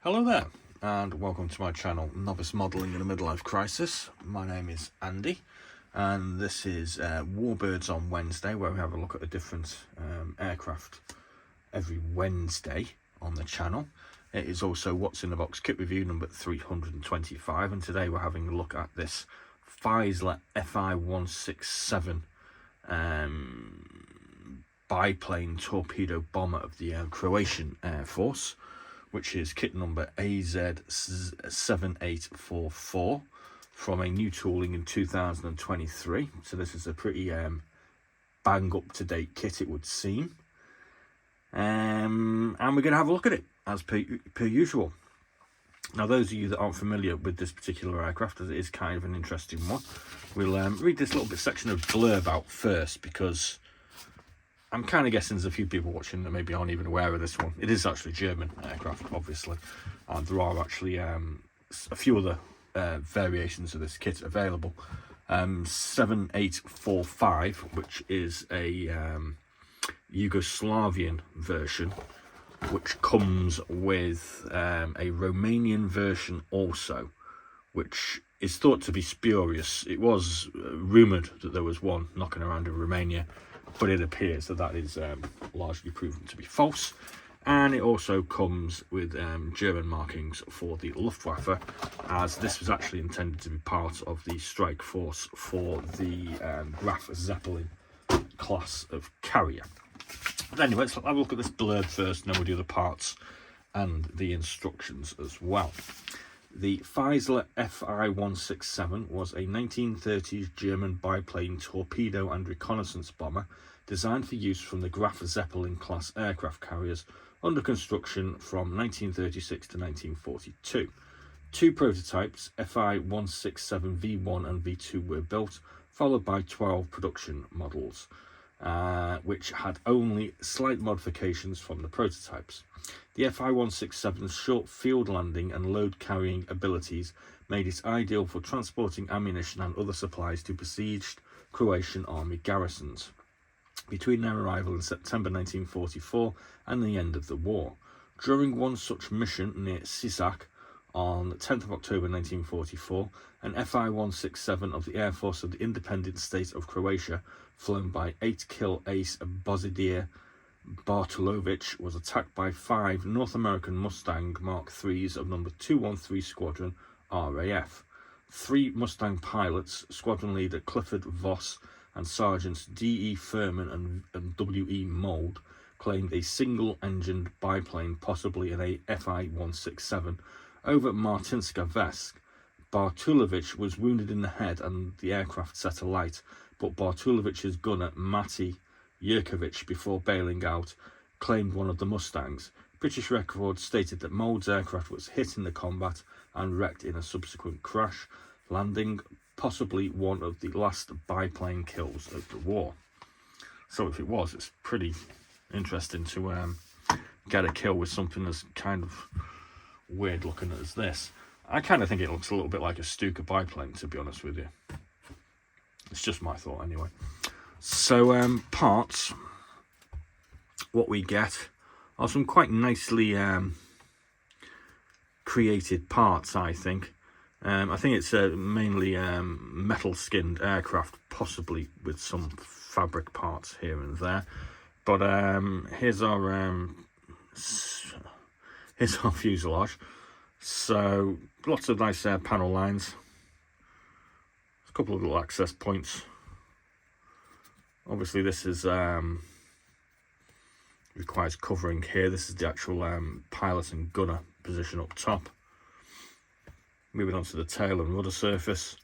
Hello there, and welcome to my channel, Novice Modelling in a Midlife Crisis. My name is Andy, and this is Warbirds on Wednesday, where we have a look at a different aircraft every Wednesday on the channel. It is also What's in the Box kit review number 325, and today we're having a look at this Fieseler FI-167 biplane torpedo bomber of the Croatian Air Force, which is kit number AZ7844 from a new tooling in 2023. So this is a pretty bang up to date kit, it would seem. And we're going to have a look at it as per usual. Now, those of you that aren't familiar with this particular aircraft, as it is kind of an interesting one, we'll read this little bit section of blurb out first, because I'm kind of guessing there's a few people watching that maybe aren't even aware of this one. It is actually a German aircraft, obviously, and there are actually a few other variations of this kit available. 7845, which is a Yugoslavian version, which comes with a Romanian version also, which is thought to be spurious. It was rumoured that there was one knocking around in Romania, but it appears that that is largely proven to be false. And it also comes with German markings for the Luftwaffe, as this was actually intended to be part of the strike force for the Graf Zeppelin class of carrier. But anyway, let's have a look at this blurb first, and then we'll do the parts and the instructions as well. The Fieseler FI-167 was a 1930s German biplane torpedo and reconnaissance bomber designed for use from the Graf Zeppelin class aircraft carriers under construction from 1936 to 1942. Two prototypes, FI-167V1 and V2, were built, followed by 12 production models, which had only slight modifications from the prototypes. The FI-167's short field landing and load carrying abilities made it ideal for transporting ammunition and other supplies to besieged Croatian army garrisons between their arrival in September 1944 and the end of the war. During one such mission near Sisak on 10th of October 1944, an FI-167 of the Air Force of the Independent State of Croatia, flown by 8-kill ace Bozidir Bartulovic, was attacked by 5 North American Mustang Mark IIIs of number 213 Squadron RAF. 3 Mustang pilots, squadron leader Clifford Voss and Sergeants D.E. Furman and W.E. Mould, claimed a single-engined biplane, possibly an FI-167, over Martinska Vesk. Bartulovic was wounded in the head and the aircraft set alight, but Bartulovic's gunner, Mati Yurkovic, before bailing out, claimed one of the Mustangs. British records stated that Mould's aircraft was hit in the combat and wrecked in a subsequent crash, landing possibly one of the last biplane kills of the war. So if it was, it's pretty interesting to get a kill with something as kind of weird looking as this. I kind of think it looks a little bit like a Stuka biplane, to be honest with you. It's just my thought anyway. So parts, what we get are some quite nicely created parts, I think. I think it's mainly metal skinned aircraft, possibly with some fabric parts here and there. But here's our fuselage. So lots of nice panel lines, a couple of little access points. Obviously this is requires covering here. This is the actual pilot and gunner position up top. Moving on to the tail and rudder surface,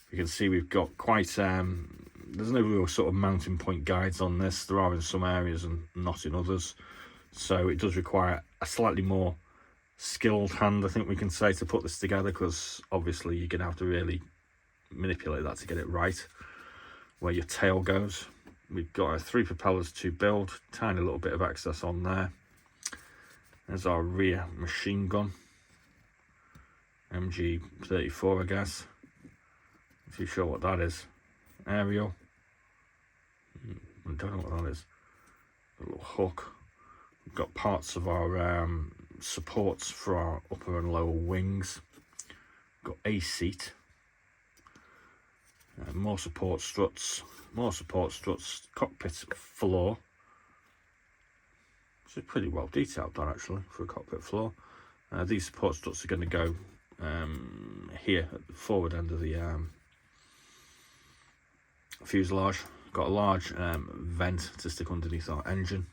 you can see we've got quite there's no real sort of mounting point guides on this. There are in some areas and not in others, so it does require a slightly more skilled hand, I think we can say, to put this together, because obviously you're going to have to really manipulate that to get it right where your tail goes. We've got 3 propellers to build, tiny little bit of access on there. There's our rear machine gun, MG34, I guess. Not too sure what that is. Aerial. I don't know what that is. A little hook. We've got parts of our supports for our upper and lower wings. Got a seat. More support struts. More support struts. Cockpit floor. This is pretty well detailed, that actually, for a cockpit floor. These support struts are going to go here at the forward end of the fuselage. Got a large vent to stick underneath our engine.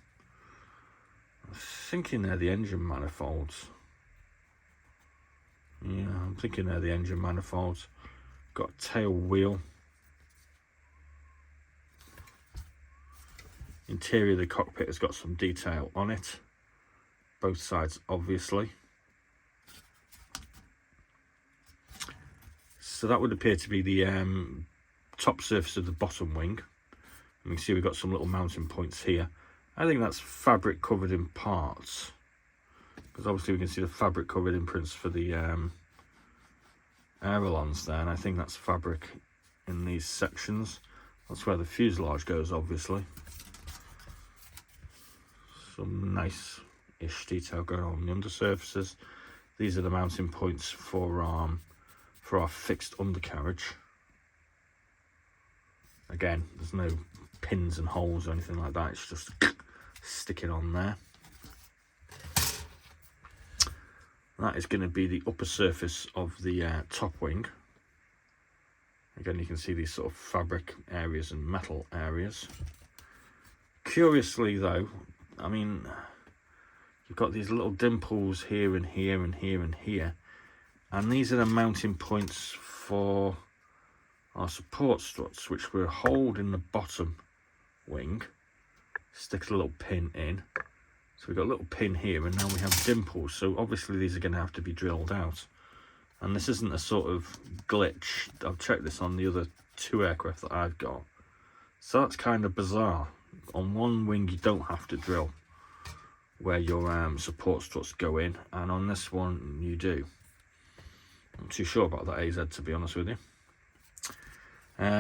I'm thinking they're the engine manifolds. Yeah, I'm thinking they're the engine manifolds. Got a tail wheel. Interior of the cockpit has got some detail on it. Both sides, obviously. So that would appear to be the top surface of the bottom wing. And you can see we've got some little mounting points here. I think that's fabric covered in parts, because obviously we can see the fabric covered imprints for the ailerons there, and I think that's fabric in these sections. That's where the fuselage goes, obviously. Some nice-ish detail going on the undersurfaces. These are the mounting points for our fixed undercarriage. Again, there's no pins and holes or anything like that. It's just stick it on there. That is going to be the upper surface of the top wing. Again, you can see these sort of fabric areas and metal areas. Curiously though, I mean, you've got these little dimples here and here and here and here, and these are the mounting points for our support struts, which we'll hold in the bottom wing, stick a little pin in. So we've got a little pin here, and now we have dimples, so obviously these are going to have to be drilled out. And this isn't a sort of glitch. I've checked this on the other 2 aircraft that I've got, so that's kind of bizarre. On one wing you don't have to drill where your support struts go in, and on this one you do. I'm not too sure about that AZ, to be honest with you.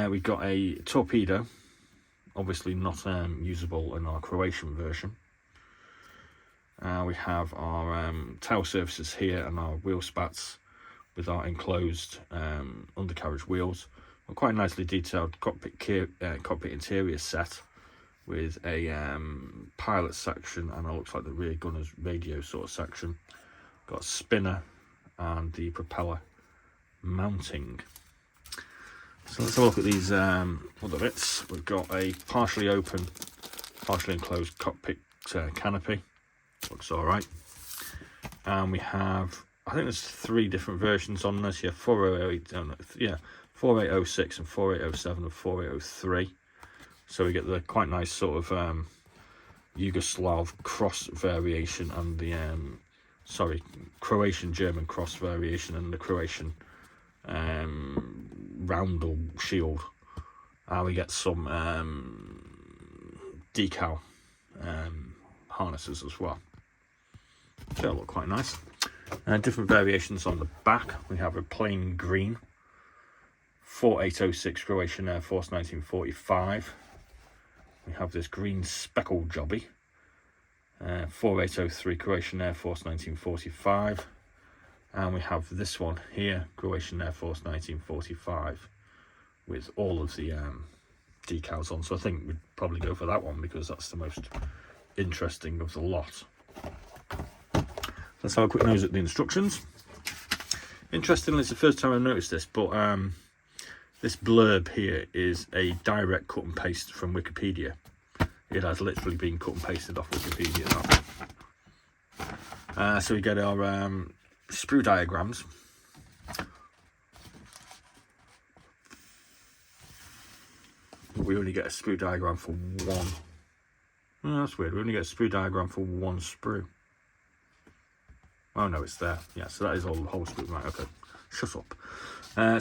We've got a torpedo, obviously not usable in our Croatian version. We have our tail surfaces here and our wheel spats with our enclosed undercarriage wheels. A quite nicely detailed cockpit interior set with a pilot section, and it looks like the rear gunner's radio sort of section. Got a spinner and the propeller mounting. So let's have a look at these other bits. We've got a partially open, partially enclosed cockpit canopy. Looks all right. And we have, I think there's 3 different versions on this. Yeah, 4806 and 4807 and 4803. So we get the quite nice sort of Yugoslav cross variation and the Croatian German cross variation and the Croatian roundel shield. We get some decal harnesses as well. They'll look quite nice. Different variations on the back. We have a plain green 4806 Croatian Air Force 1945. We have this green speckled jobby 4803 Croatian Air Force 1945. And we have this one here, Croatian Air Force 1945, with all of the decals on. So I think we'd probably go for that one because that's the most interesting of the lot. Let's have a quick nose at the instructions. Interestingly, it's the first time I've noticed this, but this blurb here is a direct cut and paste from Wikipedia. It has literally been cut and pasted off Wikipedia. So we get our sprue diagrams. We only get a sprue diagram for one. Oh, that's weird. We only get a sprue diagram for one sprue. Oh no, it's there. Yeah, so that is all the whole sprue. Right, okay. Shut up.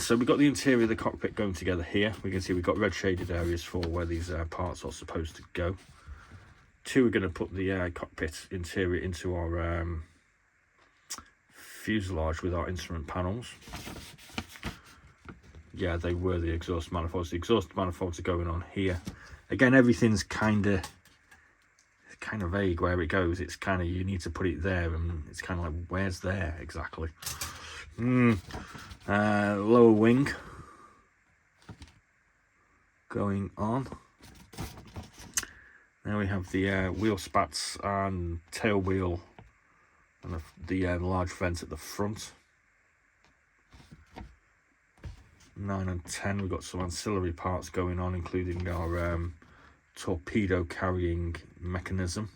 So we've got the interior of the cockpit going together here. We can see we've got red shaded areas for where these parts are supposed to go. 2, we're going to put the cockpit interior into our fuselage with our instrument panels. Yeah, they were the exhaust manifolds. The exhaust manifolds are going on here. Again, everything's kind of kind of vague where it goes. It's kind of, you need to put it there, and it's kind of like, where's there exactly? Lower wing going on. Now we have the wheel spats and tail wheel and the large vent at the front. 9 and 10, we've got some ancillary parts going on, including our torpedo carrying mechanism.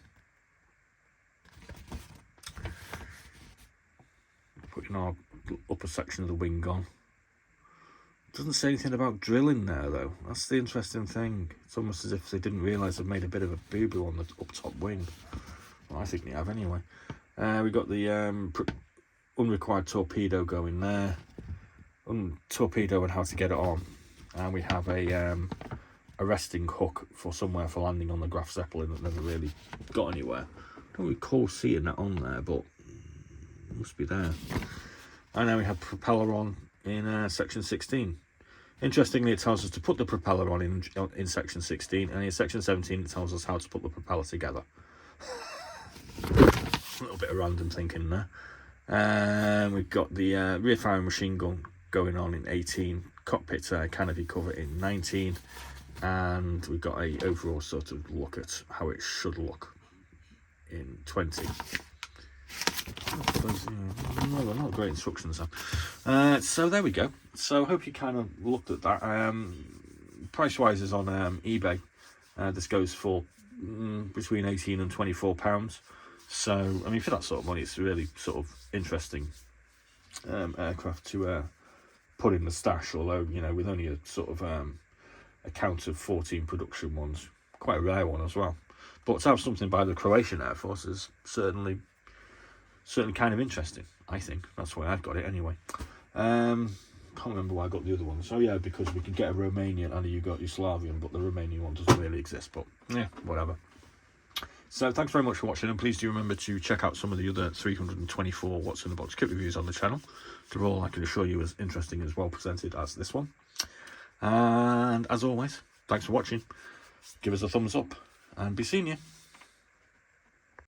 Putting our upper section of the wing on. Doesn't say anything about drilling there though. That's the interesting thing. It's almost as if they didn't realise they've made a bit of a boo-boo on the up top wing. Well, I think they have anyway. We've got the unrequired torpedo going there. Torpedo and how to get it on. And we have a resting hook for somewhere for landing on the Graf Zeppelin that never really got anywhere. I don't recall seeing that on there, but it must be there. And now we have propeller on in section 16. Interestingly, it tells us to put the propeller on in section 16, and in section 17 it tells us how to put the propeller together. A little bit of random thinking there. We've got the rear firing machine gun going on in 18, cockpit canopy cover in 19, and we've got a overall sort of look at how it should look in 20. No, they're not great instructions then. So there we go. So I hope you kind of looked at that. Price wise is on eBay. This goes for between £18 and £24. So I mean, for that sort of money, it's a really sort of interesting aircraft to put in the stash. Although, you know, with only a sort of a count of 14 production ones, quite a rare one as well. But to have something by the Croatian Air Force is certainly kind of interesting. I think that's why I've got it anyway. Can't remember why I got the other one. So yeah, because we could get a Romanian and a Yugoslavian, but the Romanian one doesn't really exist. But yeah, whatever. So thanks very much for watching, and please do remember to check out some of the other 324 What's in the Box kit reviews on the channel. They're all, I can assure you, as interesting as well presented as this one. And as always, thanks for watching. Give us a thumbs up and be seeing you.